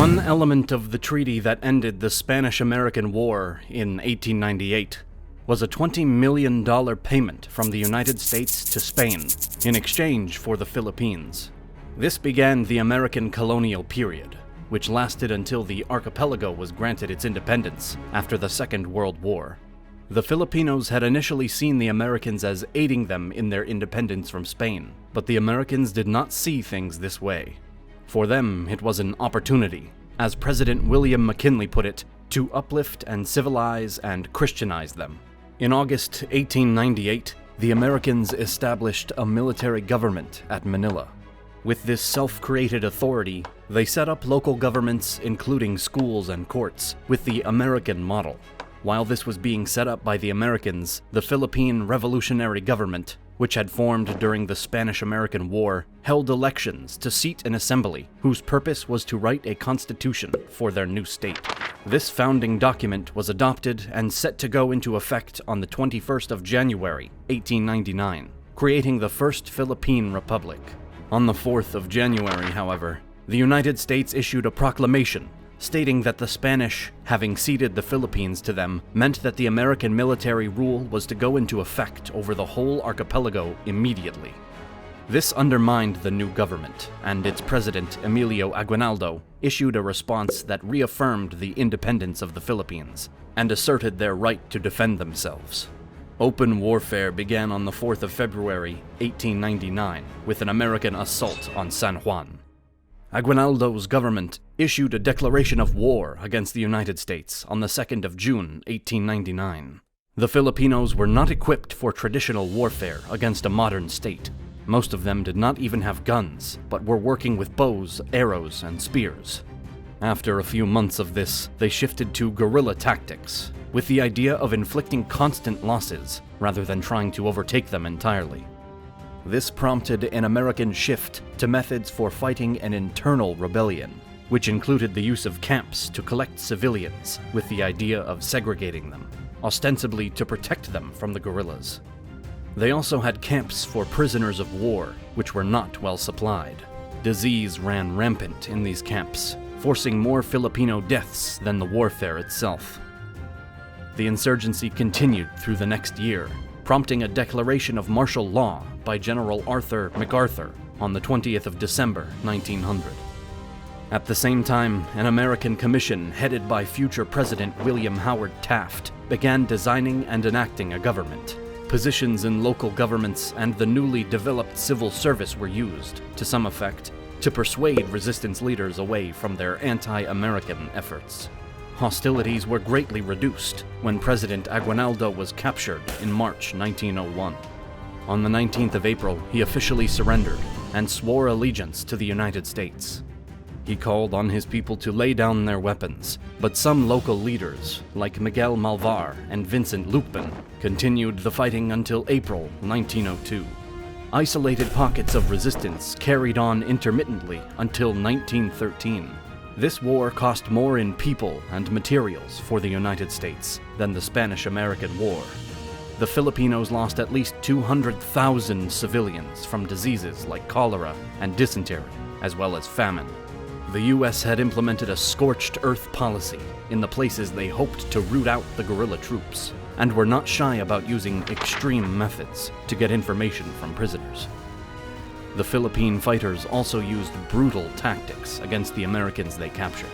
One element of the treaty that ended the Spanish-American War in 1898 was a $20 million payment from the United States to Spain in exchange for the Philippines. This began the American colonial period, which lasted until the archipelago was granted its independence after the Second World War. The Filipinos had initially seen the Americans as aiding them in their independence from Spain, but the Americans did not see things this way. For them, it was an opportunity, as President William McKinley put it, to uplift and civilize and Christianize them. In August 1898, the Americans established a military government at Manila. With this self-created authority, they set up local governments, including schools and courts, with the American model. While this was being set up by the Americans, the Philippine Revolutionary Government, which had formed during the Spanish-American War, held elections to seat an assembly whose purpose was to write a constitution for their new state. This founding document was adopted and set to go into effect on the 21st of January, 1899, creating the first Philippine Republic. On the 4th of January, however, the United States issued a proclamation stating that the Spanish, having ceded the Philippines to them, meant that the American military rule was to go into effect over the whole archipelago immediately. This undermined the new government, and its president, Emilio Aguinaldo, issued a response that reaffirmed the independence of the Philippines and asserted their right to defend themselves. Open warfare began on the 4th of February, 1899, with an American assault on San Juan. Aguinaldo's government issued a declaration of war against the United States on the 2nd of June, 1899. The Filipinos were not equipped for traditional warfare against a modern state. Most of them did not even have guns, but were working with bows, arrows, and spears. After a few months of this, they shifted to guerrilla tactics, with the idea of inflicting constant losses rather than trying to overtake them entirely. This prompted an American shift to methods for fighting an internal rebellion, which included the use of camps to collect civilians with the idea of segregating them, ostensibly to protect them from the guerrillas. They also had camps for prisoners of war, which were not well supplied. Disease ran rampant in these camps, forcing more Filipino deaths than the warfare itself. The insurgency continued through the next year, prompting a declaration of martial law by General Arthur MacArthur on the 20th of December, 1900. At the same time, an American commission headed by future President William Howard Taft began designing and enacting a government. Positions in local governments and the newly developed civil service were used, to some effect, to persuade resistance leaders away from their anti-American efforts. Hostilities were greatly reduced when President Aguinaldo was captured in March 1901. On the 19th of April, he officially surrendered and swore allegiance to the United States. He called on his people to lay down their weapons, but some local leaders, like Miguel Malvar and Vincent Lucban, continued the fighting until April 1902. Isolated pockets of resistance carried on intermittently until 1913. This war cost more in people and materials for the United States than the Spanish-American War. The Filipinos lost at least 200,000 civilians from diseases like cholera and dysentery, as well as famine. The U.S. had implemented a scorched earth policy in the places they hoped to root out the guerrilla troops, and were not shy about using extreme methods to get information from prisoners. The Philippine fighters also used brutal tactics against the Americans they captured.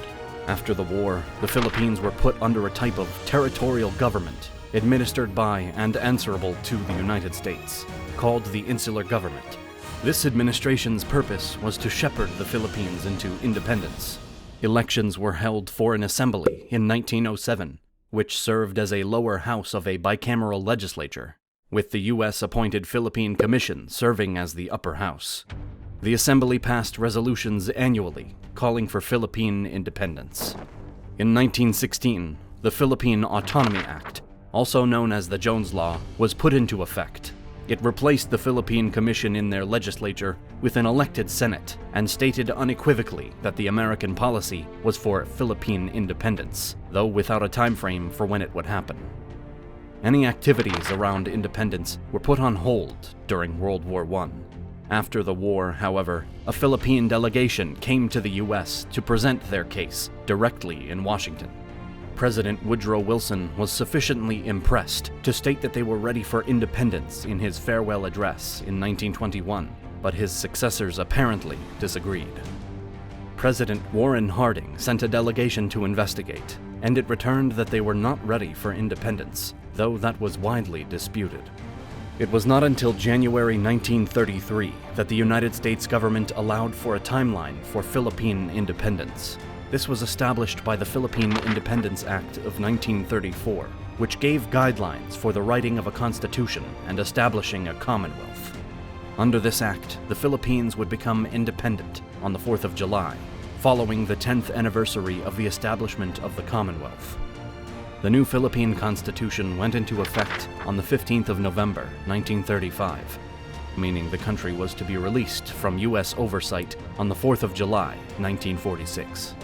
After the war, the Philippines were put under a type of territorial government administered by and answerable to the United States, called the Insular Government. This administration's purpose was to shepherd the Philippines into independence. Elections were held for an assembly in 1907, which served as a lower house of a bicameral legislature, with the U.S.-appointed Philippine Commission serving as the upper house. The assembly passed resolutions annually calling for Philippine independence. In 1916, the Philippine Autonomy Act, also known as the Jones Law, was put into effect. It replaced the Philippine Commission in their legislature with an elected Senate and stated unequivocally that the American policy was for Philippine independence, though without a time frame for when it would happen. Any activities around independence were put on hold during World War I. After the war, however, a Philippine delegation came to the U.S. to present their case directly in Washington. President Woodrow Wilson was sufficiently impressed to state that they were ready for independence in his farewell address in 1921, but his successors apparently disagreed. President Warren Harding sent a delegation to investigate, and it returned that they were not ready for independence, though that was widely disputed. It was not until January 1933 that the United States government allowed for a timeline for Philippine independence. This was established by the Philippine Independence Act of 1934, which gave guidelines for the writing of a constitution and establishing a commonwealth. Under this act, the Philippines would become independent on the 4th of July, following the 10th anniversary of the establishment of the Commonwealth. The new Philippine Constitution went into effect on the 15th of November, 1935, meaning the country was to be released from U.S. oversight on the 4th of July, 1946.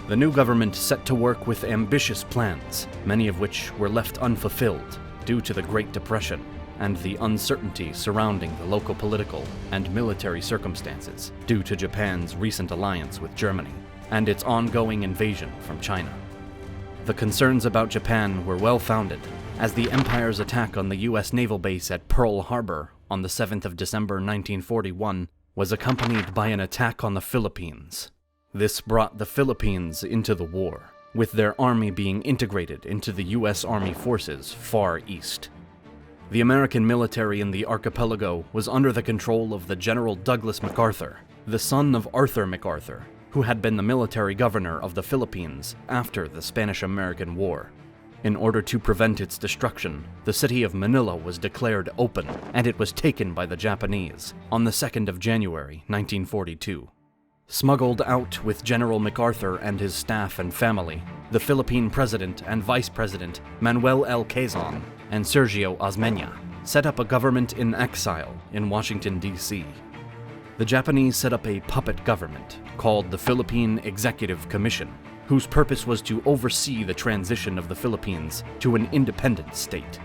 The new government set to work with ambitious plans, many of which were left unfulfilled due to the Great Depression and the uncertainty surrounding the local political and military circumstances due to Japan's recent alliance with Germany and its ongoing invasion from China. The concerns about Japan were well-founded, as the Empire's attack on the U.S. naval base at Pearl Harbor on the 7th of December 1941 was accompanied by an attack on the Philippines. This brought the Philippines into the war, with their army being integrated into the U.S. Army forces far east. The American military in the archipelago was under the control of the General Douglas MacArthur, the son of Arthur MacArthur, who had been the military governor of the Philippines after the Spanish-American War. In order to prevent its destruction, the city of Manila was declared open, and it was taken by the Japanese on the 2nd of January, 1942. Smuggled out with General MacArthur and his staff and family, the Philippine President and Vice President Manuel L. Quezon and Sergio Osmeña set up a government in exile in Washington, D.C. The Japanese set up a puppet government called the Philippine Executive Commission, whose purpose was to oversee the transition of the Philippines to an independent state.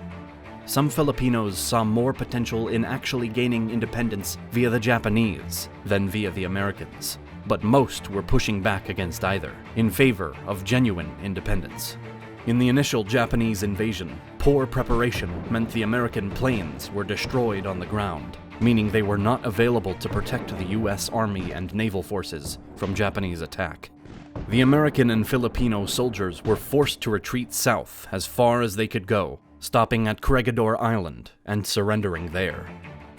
Some Filipinos saw more potential in actually gaining independence via the Japanese than via the Americans, but most were pushing back against either, in favor of genuine independence. In the initial Japanese invasion, poor preparation meant the American planes were destroyed on the ground, meaning they were not available to protect the U.S. Army and naval forces from Japanese attack. The American and Filipino soldiers were forced to retreat south as far as they could go, stopping at Corregidor Island and surrendering there.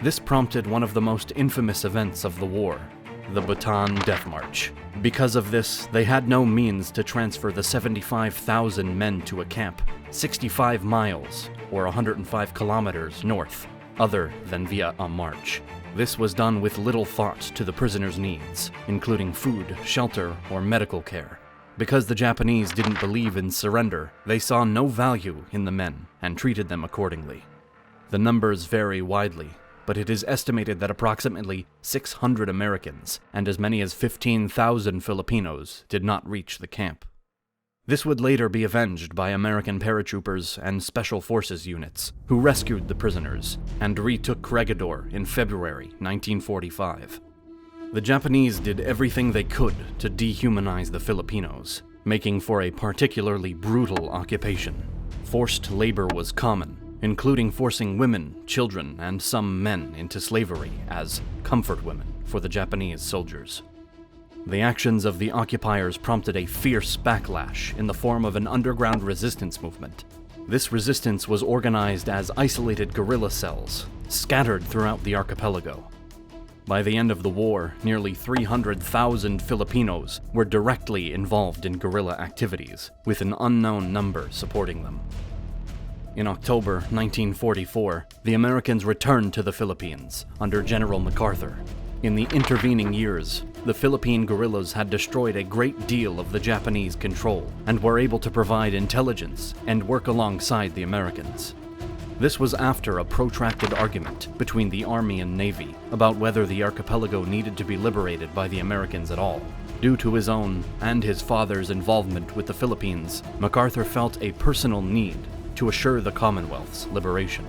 This prompted one of the most infamous events of the war, the Bataan Death March. Because of this, they had no means to transfer the 75,000 men to a camp 65 miles or 105 kilometers north, other than via a march. This was done with little thought to the prisoners' needs, including food, shelter, or medical care. Because the Japanese didn't believe in surrender, they saw no value in the men and treated them accordingly. The numbers vary widely, but it is estimated that approximately 600 Americans and as many as 15,000 Filipinos did not reach the camp. This would later be avenged by American paratroopers and special forces units, who rescued the prisoners and retook Corregidor in February 1945. The Japanese did everything they could to dehumanize the Filipinos, making for a particularly brutal occupation. Forced labor was common, including forcing women, children, and some men into slavery as comfort women for the Japanese soldiers. The actions of the occupiers prompted a fierce backlash in the form of an underground resistance movement. This resistance was organized as isolated guerrilla cells, scattered throughout the archipelago. By the end of the war, nearly 300,000 Filipinos were directly involved in guerrilla activities, with an unknown number supporting them. In October 1944, the Americans returned to the Philippines under General MacArthur. In the intervening years, the Philippine guerrillas had destroyed a great deal of the Japanese control and were able to provide intelligence and work alongside the Americans. This was after a protracted argument between the Army and Navy about whether the archipelago needed to be liberated by the Americans at all. Due to his own and his father's involvement with the Philippines, MacArthur felt a personal need to assure the Commonwealth's liberation.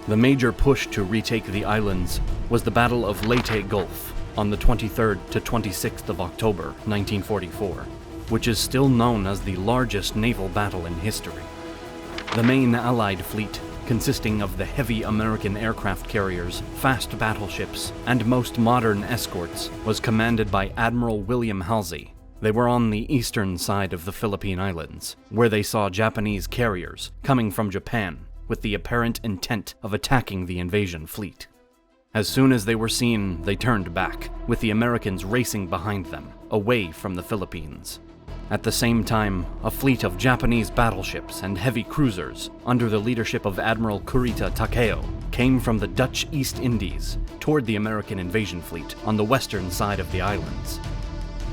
The major push to retake the islands was the Battle of Leyte Gulf on the 23rd to 26th of October, 1944, which is still known as the largest naval battle in history. The main Allied fleet, consisting of the heavy American aircraft carriers, fast battleships, and most modern escorts, was commanded by Admiral William Halsey. They were on the eastern side of the Philippine Islands, where they saw Japanese carriers coming from Japan with the apparent intent of attacking the invasion fleet. As soon as they were seen, they turned back, with the Americans racing behind them, away from the Philippines. At the same time, a fleet of Japanese battleships and heavy cruisers, under the leadership of Admiral Kurita Takeo, came from the Dutch East Indies toward the American invasion fleet on the western side of the islands.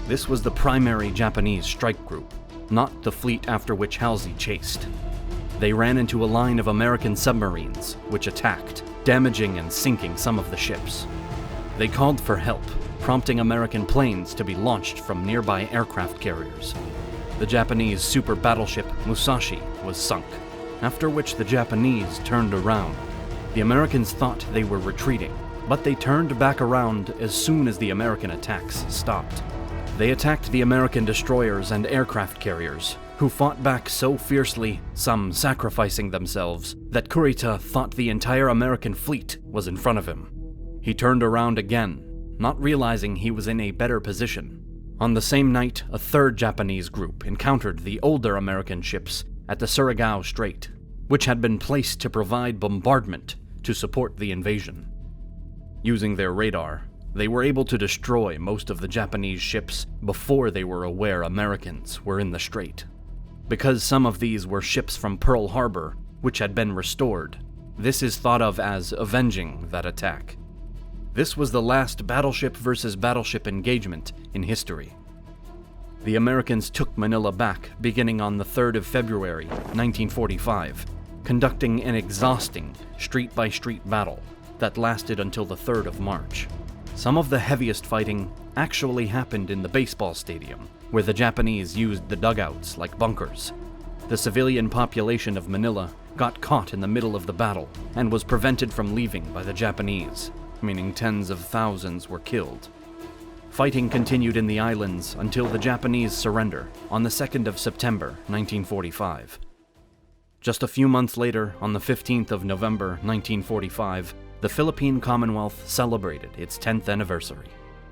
This was the primary Japanese strike group, not the fleet after which Halsey chased. They ran into a line of American submarines, which attacked, damaging and sinking some of the ships. They called for help, prompting American planes to be launched from nearby aircraft carriers. The Japanese super battleship Musashi was sunk, after which the Japanese turned around. The Americans thought they were retreating, but they turned back around as soon as the American attacks stopped. They attacked the American destroyers and aircraft carriers, who fought back so fiercely, some sacrificing themselves, that Kurita thought the entire American fleet was in front of him. He turned around again, not realizing he was in a better position. On the same night, a third Japanese group encountered the older American ships at the Surigao Strait, which had been placed to provide bombardment to support the invasion. Using their radar, they were able to destroy most of the Japanese ships before they were aware Americans were in the strait. Because some of these were ships from Pearl Harbor, which had been restored, this is thought of as avenging that attack. This was the last battleship versus battleship engagement in history. The Americans took Manila back beginning on the 3rd of February, 1945, conducting an exhausting street-by-street battle that lasted until the 3rd of March. Some of the heaviest fighting actually happened in the baseball stadium, where the Japanese used the dugouts like bunkers. The civilian population of Manila got caught in the middle of the battle and was prevented from leaving by the Japanese, meaning tens of thousands were killed. Fighting continued in the islands until the Japanese surrender on the 2nd of September, 1945. Just a few months later, on the 15th of November, 1945, the Philippine Commonwealth celebrated its 10th anniversary.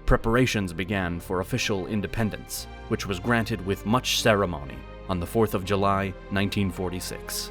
Preparations began for official independence, which was granted with much ceremony on the 4th of July, 1946.